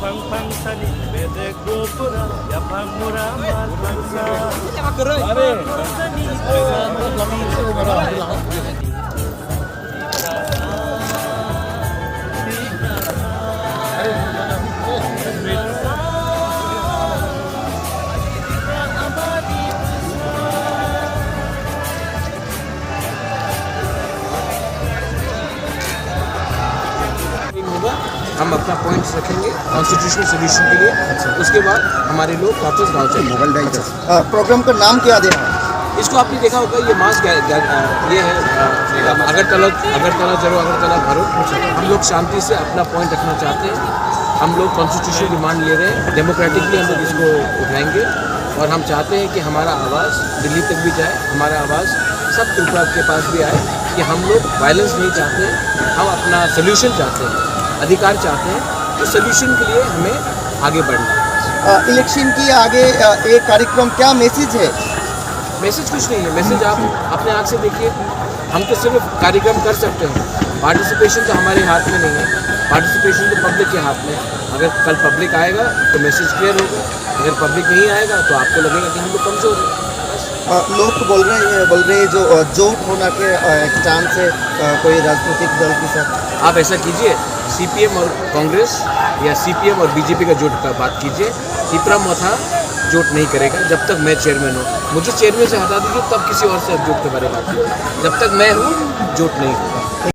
Pang-pangsani, bedek gopura, ya pangmura bangsa. हम अपना points रखेंगे कॉन्स्टिट्यूशनल सोल्यूशन के लिए। उसके बाद हमारे लोग वापस गाँव चलेंगे। प्रोग्राम का नाम क्या दिया है? इसको आपने देखा होगा, ये मास ये है अगरतला चलो अगरतला भरो। हम लोग शांति से अपना पॉइंट रखना चाहते हैं। हम लोग कॉन्स्टिट्यूशनल डिमांड ले रहे हैं, डेमोक्रेटिकली हम लोग इसको उठाएंगे और हम चाहते हैं कि हमारा आवाज़ दिल्ली तक भी जाए, हमारा आवाज़ सब त्रिपुरा के पास भी आए कि हम लोग वायलेंस नहीं चाहते, हम अपना सोल्यूशन चाहते हैं, अधिकार चाहते हैं। तो सोल्यूशन के लिए हमें आगे बढ़ना है। इलेक्शन की आगे एक कार्यक्रम क्या मैसेज है? मैसेज कुछ नहीं है, मैसेज आप अपने आँख से देखिए। हम तो सिर्फ कार्यक्रम कर सकते हैं, पार्टिसिपेशन तो हमारे हाथ में नहीं है। पार्टिसिपेशन तो पब्लिक के हाथ में है। अगर कल पब्लिक आएगा तो मैसेज क्लियर होगा, अगर पब्लिक नहीं आएगा तो आपको लगेगा कि हम लोग कमज़ोर हैं। लोग तो बोल रहे हैं जो जोट होना के चांस है कोई राजनीतिक दल के साथ। आप ऐसा कीजिए, सीपीएम और कांग्रेस या सीपीएम और बीजेपी का जोट का बात कीजिए। तिपरा मोथा जोट नहीं करेगा जब तक मैं चेयरमैन हूँ। मुझे चेयरमैन से हटा दीजिए, तब किसी और से जोट के बारे में बात कीजिए। जब तक मैं हूँ जोट नहीं होगा।